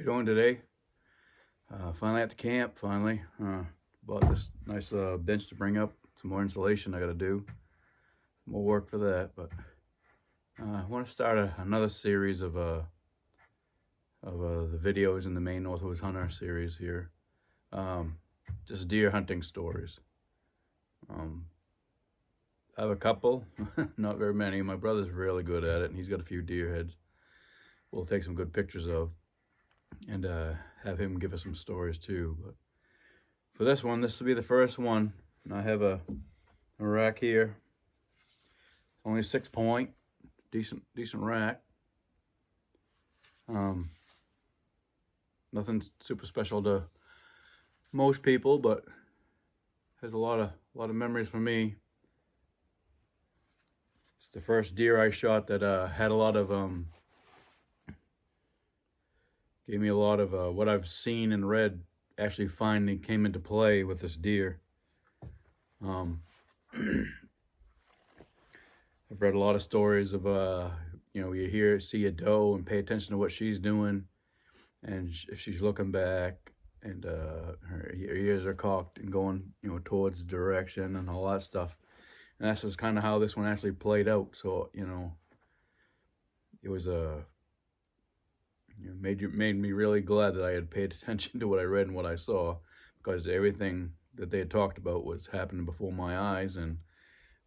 you doing today? Finally at the camp, finally. Bought this nice bench to bring up. Some more insulation I gotta do. More work for that, but I want to start another series of the videos in the Maine North Woods Hunter series here. Just deer hunting stories. I have a couple, not very many. My brother's really good at it, and he's got a few deer heads we'll take some good pictures of, and have him give us some stories too. But for this one, this will be the first one. And I have a rack here. Only 6-point, decent rack. Nothing super special to most people, but has a lot of memories for me. It's the first deer I shot that had a lot of gave me a lot of what I've seen and read actually finally came into play with this deer. I've read a lot of stories of you see a doe and pay attention to what she's doing, and if she's looking back, and her ears are cocked and going towards the direction and all that stuff. And that's just kind of how this one actually played out. So it was made me really glad that I had paid attention to what I read and what I saw, because everything that they had talked about was happening before my eyes, and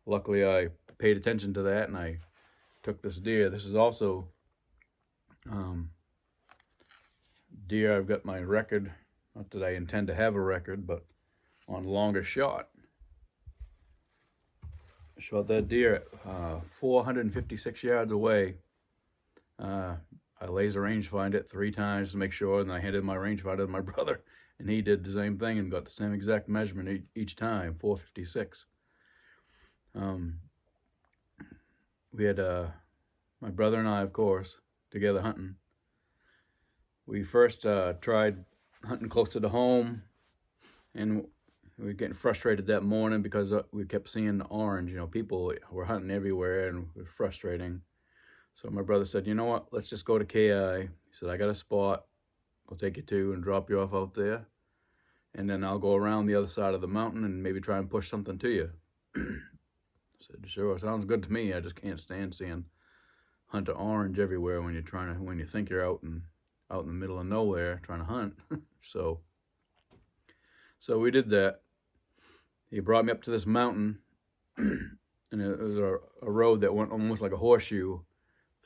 luckily I paid attention to that and I took this deer. This is also deer I've got my record, not that I intend to have a record, but on longer shot. I shot that deer at 456 yards away. I laser rangefind it 3 times to make sure, and I handed my rangefinder to my brother, and he did the same thing and got the same exact measurement each time, 456. We had my brother and I, of course, together hunting. We first tried hunting close to the home, and we were getting frustrated that morning because we kept seeing the orange. People were hunting everywhere, and it was frustrating. So my brother said, you know what, let's just go to KI. He said, I got a spot I'll take you to and drop you off out there, and then I'll go around the other side of the mountain and maybe try and push something to you. I said, sure, sounds good to me. I just can't stand seeing hunter orange everywhere when you think you're out in the middle of nowhere trying to hunt. So we did that. He brought me up to this mountain, and it was a road that went almost like a horseshoe,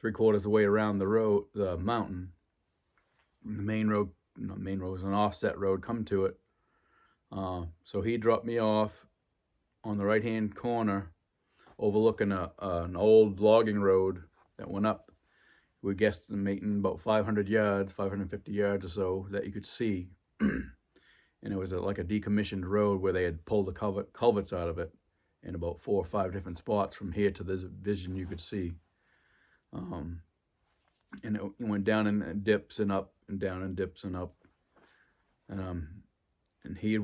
3/4 of the way around the mountain. And the main road was an offset road come to it. So he dropped me off on the right-hand corner, overlooking an old logging road that went up. We guesstimating about 500 yards, 550 yards or so that you could see. And it was like a decommissioned road where they had pulled the culverts out of it in about 4 or 5 different spots from here to this vision you could see. And it went down and dips and up and down and dips and up. And he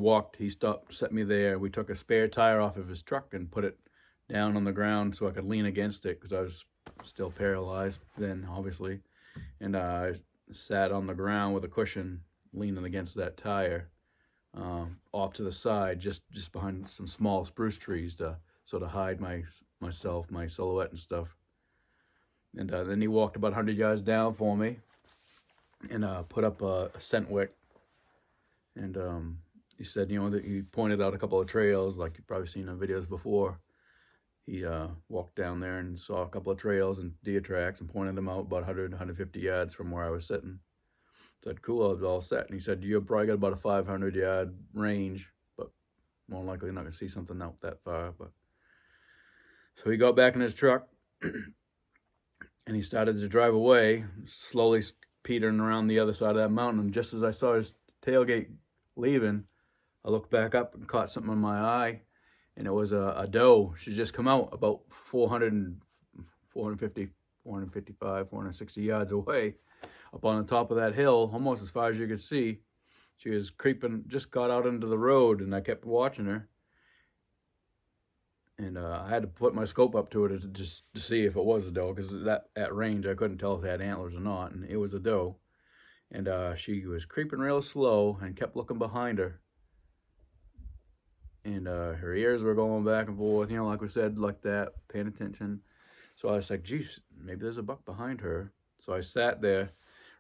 stopped, set me there. We took a spare tire off of his truck and put it down on the ground so I could lean against it, because I was still paralyzed then, obviously. And I sat on the ground with a cushion leaning against that tire, off to the side, just behind some small spruce trees to sort of hide myself, my silhouette and stuff. And then he walked about 100 yards down for me and put up a scent wick. And he said, that he pointed out a couple of trails, like you've probably seen in videos before. He walked down there and saw a couple of trails and deer tracks and pointed them out about 100, 150 yards from where I was sitting. Said, cool, I was all set. And he said, you've probably got about a 500-yard range, but more than likely not going to see something out that far. But so he got back in his truck, and he started to drive away, slowly petering around the other side of that mountain. And just as I saw his tailgate leaving, I looked back up and caught something in my eye, and it was a doe. She'd just come out about 450, 455, 460 yards away, up on the top of that hill, almost as far as you could see. She was creeping, just got out into the road, and I kept watching her. And I had to put my scope up to it just to see if it was a doe, because at range I couldn't tell if it had antlers or not, and it was a doe. and she was creeping real slow and kept looking behind her. And her ears were going back and forth, like we said, like that, paying attention. So I was like, geez, maybe there's a buck behind her. So I sat there,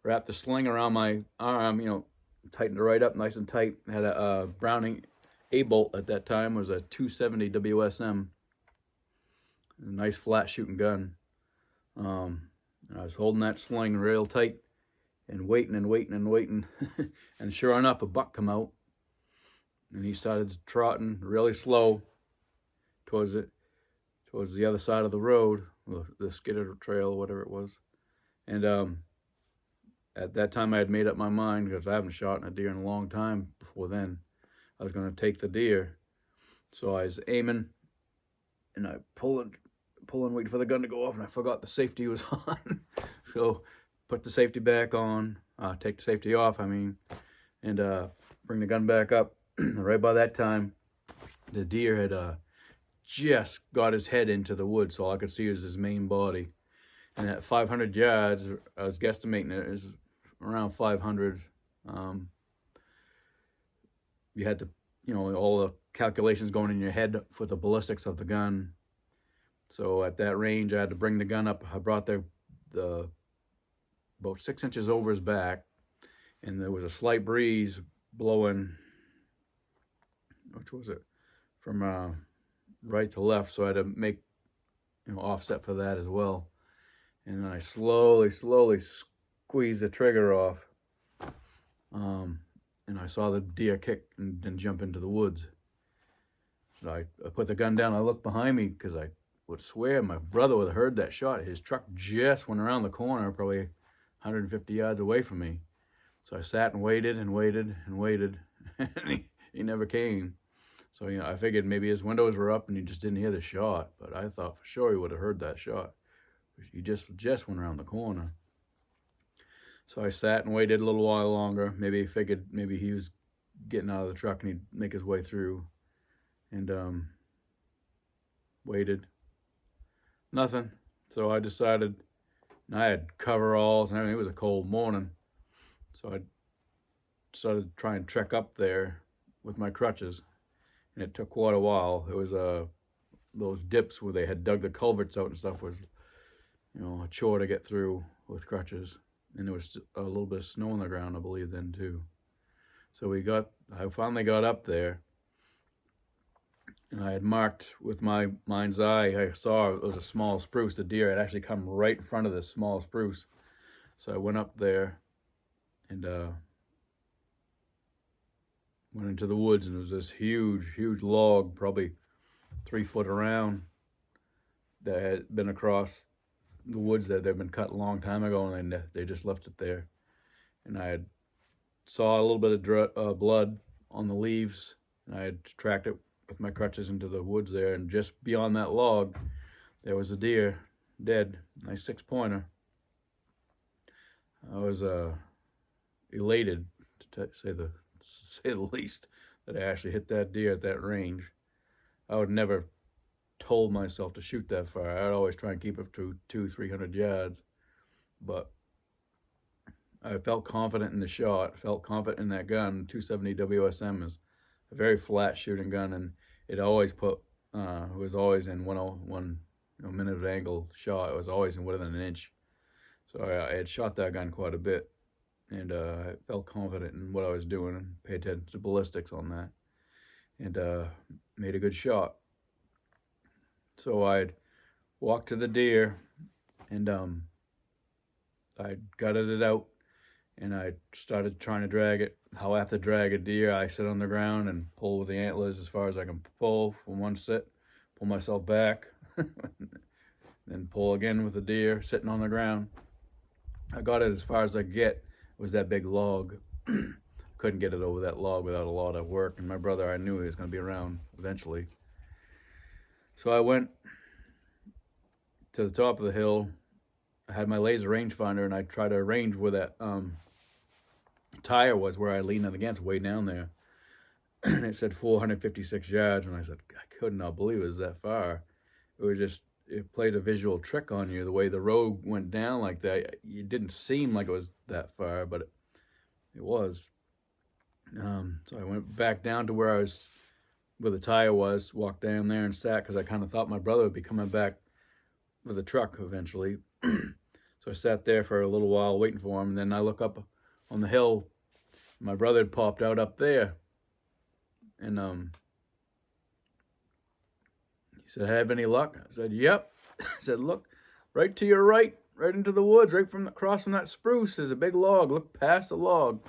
wrapped the sling around my arm, tightened it right up nice and tight. Had a Browning A-bolt at that time, was a 270 WSM. A nice flat shooting gun. I was holding that sling real tight and waiting and waiting and waiting. And sure enough, a buck come out. And he started trotting really slow towards the other side of the road, the skidder trail, whatever it was. And at that time, I had made up my mind, because I haven't shot a deer in a long time before then. I was going to take the deer. So I was aiming, and I pulling, waiting for the gun to go off, and I forgot the safety was on. So put the safety back on, take the safety off, and bring the gun back up. Right by that time, the deer had just got his head into the woods, so all I could see was his main body. And at 500 yards, I was guesstimating it was around 500. You had to, all the calculations going in your head for the ballistics of the gun. So at that range, I had to bring the gun up. I brought the about 6 inches over his back, and there was a slight breeze blowing, which was it, from right to left, so I had to make offset for that as well. And then I slowly squeezed the trigger off, and I saw the deer kick and then jump into the woods. So I put the gun down. I looked behind me, because I would swear my brother would have heard that shot. His truck just went around the corner, probably 150 yards away from me. So I sat and waited and waited and waited, and he never came. So, I figured maybe his windows were up and he just didn't hear the shot. But I thought for sure he would have heard that shot. He just went around the corner. So I sat and waited a little while longer. Maybe he figured maybe he was getting out of the truck and he'd make his way through. And waited. Nothing. So I decided, and I had coveralls and everything. It was a cold morning. So I started to try and trek up there with my crutches. And it took quite a while. It was those dips where they had dug the culverts out and stuff was, a chore to get through with crutches. And there was a little bit of snow on the ground, I believe, then too. So I finally got up there, and I had marked with my mind's eye. I saw it was a small spruce. The deer had actually come right in front of this small spruce. So I went up there and went into the woods, and there was this huge log, probably 3 foot around, that had been across the woods that they'd been cut a long time ago, and they just left it there. And I had saw a little bit of blood on the leaves, and I had tracked it with my crutches into the woods there, and just beyond that log, there was a deer, dead, nice 6-pointer. I was elated, to say the least, that I actually hit that deer at that range. I would never told myself to shoot that far. I'd always try and keep up to 200-300 yards, but I felt confident in the shot, felt confident in that gun. 270 WSM is a very flat shooting gun, and it always was always in 101 minute angle shot. It was always in within an inch. So I had shot that gun quite a bit, and I felt confident in what I was doing and paid attention to ballistics on that, and made a good shot. So I'd walked to the deer, and I gutted it out, and I started trying to drag it. How I have to drag a deer, I sit on the ground and pull with the antlers as far as I can pull from one sit, pull myself back, then pull again with the deer sitting on the ground. I got it as far as I could get. It was that big log. Couldn't get it over that log without a lot of work, and my brother, I knew he was going to be around eventually. So I went to the top of the hill. I had my laser rangefinder, and I tried to range where that tire was, where I leaned it against, way down there. And it said 456 yards, and I said, I could not believe it was that far. It was just, it played a visual trick on you, the way the road went down like that. It didn't seem like it was that far, but It was. So I went back down to where the tire was, walked down there and sat because I kind of thought my brother would be coming back with a truck eventually. So I sat there for a little while waiting for him, and then I look up on the hill. My brother had popped out up there, and he said, "Have any luck?" I said, "Yep." I said, "Look, right to your right, right into the woods, right from across from that spruce. There's a big log. Look past the log."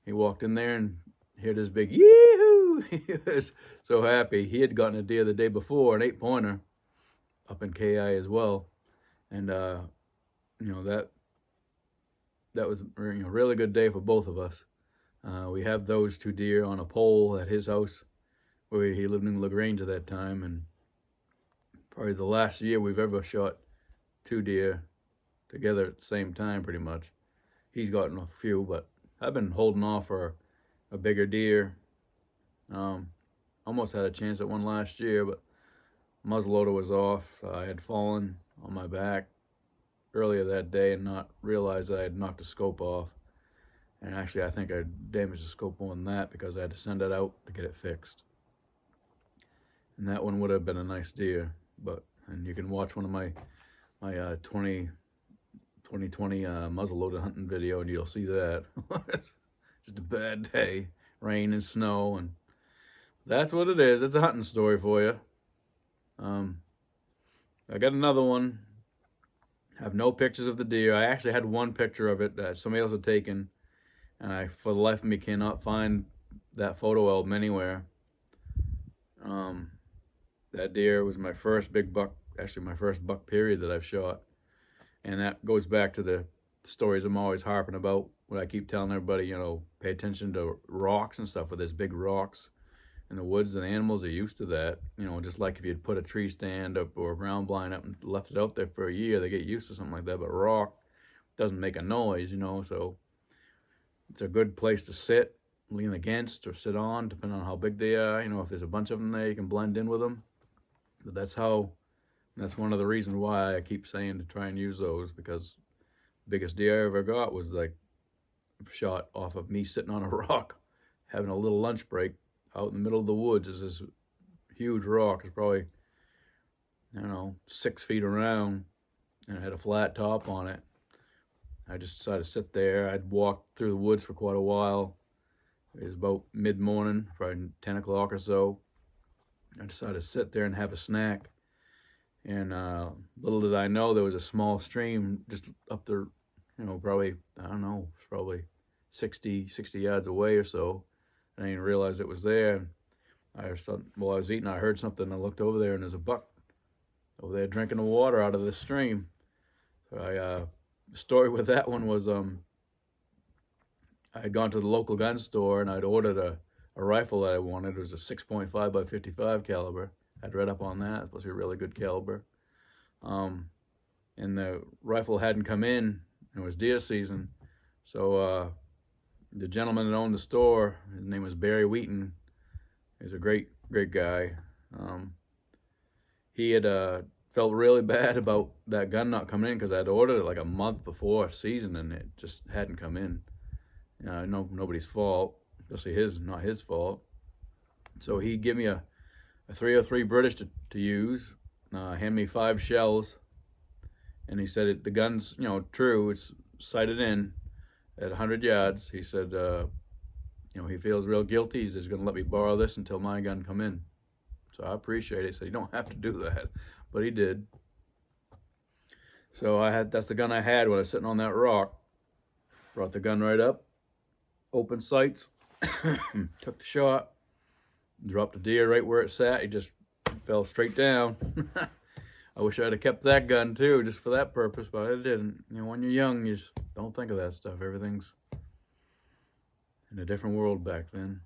He walked in there and heard this big yee-hoo. He was so happy. He had gotten a deer the day before, an 8-pointer, up in KI as well, and that was a really good day for both of us. We have those 2 deer on a pole at his house, where he lived in LaGrange at that time, and probably the last year we've ever shot 2 deer together at the same time, pretty much. He's gotten a few, but I've been holding off for a bigger deer. Almost had a chance at one last year, but muzzleloader was off. I had fallen on my back earlier that day and not realized that I had knocked the scope off. And actually, I think I damaged the scope more than that because I had to send it out to get it fixed. And that one would have been a nice deer, and you can watch one of my 2020 muzzleloader hunting video, and you'll see that. Just a bad day, rain and snow, and that's what it is. It's a hunting story for you. I got another one. I have no pictures of the deer. I actually had one picture of it that somebody else had taken, and I, for the life of me, cannot find that photo album anywhere. That deer was my first big buck, actually my first buck period that I've shot. And that goes back to the stories I'm always harping about, what I keep telling everybody, pay attention to rocks and stuff, where there's big rocks in the woods, and animals are used to that. Just like if you'd put a tree stand up or a ground blind up and left it out there for a year, they get used to something like that. But rock doesn't make a noise, so it's a good place to sit, lean against, or sit on, depending on how big they are. If there's a bunch of them there, you can blend in with them. But that's one of the reasons why I keep saying to try and use those, because the biggest deer I ever got was like shot off of me sitting on a rock, having a little lunch break out in the middle of the woods. Is this huge rock. It's probably, 6 feet around, and it had a flat top on it. I just decided to sit there. I'd walked through the woods for quite a while. It was about mid-morning, probably 10 o'clock or so. I decided to sit there and have a snack. And little did I know there was a small stream just up there, probably, it's probably 60 yards away or so. And I didn't realize it was there. While I was eating, I heard something. I looked over there, and there's a buck over there drinking the water out of this stream. So the story with that one was I had gone to the local gun store, and I'd ordered a rifle that I wanted. It was a 6.5 by 55 caliber. I'd read up on that. It was supposed to be a really good caliber. And the rifle hadn't come in. It was deer season. So the gentleman that owned the store, his name was Barry Wheaton. He was a great guy. He had felt really bad about that gun not coming in because I'd ordered it like a month before season, and it just hadn't come in. Nobody's fault, especially not his fault. So he gave me a 303 British to use, hand me 5 shells, and he said the gun's, true, it's sighted in at 100 yards. He said, he feels real guilty. He's just going to let me borrow this until my gun come in. So I appreciate it. He said, you don't have to do that, but he did. So that's the gun I had when I was sitting on that rock. Brought the gun right up, open sights, took the shot, dropped the deer right where it sat. He just fell straight down. I wish I'd have kept that gun too, just for that purpose, but I didn't. When you're young, you just don't think of that stuff. Everything's in a different world back then.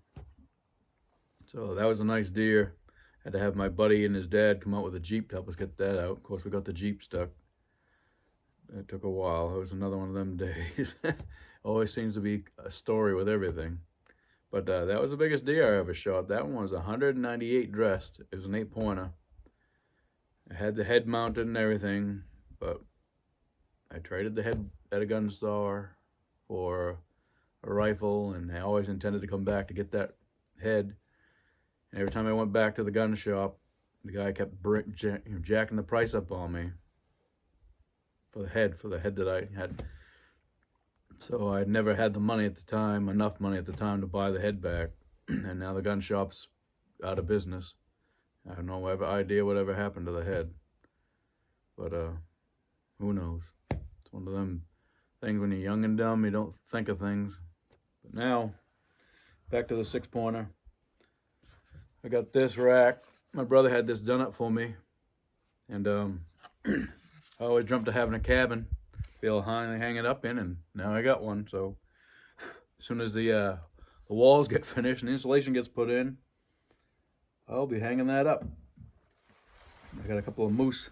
So that was a nice deer. Had to have my buddy and his dad come out with a Jeep to help us get that out. Of course, we got the Jeep stuck. It took a while. It was another one of them days. Always seems to be a story with everything. But that was the biggest deer I ever shot. That one was 198 dressed. It was an 8-pointer. I had the head mounted and everything, but I traded the head at a gun store for a rifle, and I always intended to come back to get that head. And every time I went back to the gun shop, the guy kept jacking the price up on me for the head that I had. So I never had the money at the time, enough money at the time to buy the head back. And now the gun shop's out of business. I have no idea whatever happened to the head. But who knows? It's one of them things when you're young and dumb, you don't think of things. But now, back to the 6-pointer. I got this rack. My brother had this done up for me. And I always dreamt of having a cabin be able to hang it up in, and now I got one. So as soon as the walls get finished and the insulation gets put in, I'll be hanging that up. I got a couple of moose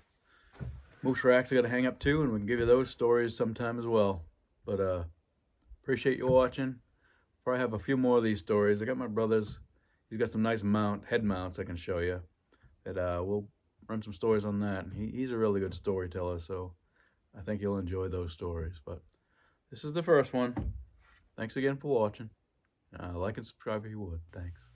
racks I got to hang up too, and we can give you those stories sometime as well. But appreciate you watching. Probably have a few more of these stories. I got my brother's. He's got some nice head mounts I can show you. That we'll run some stories on that. He's a really good storyteller, so I think you'll enjoy those stories. But this is the first one. Thanks again for watching. Like and subscribe if you would. Thanks.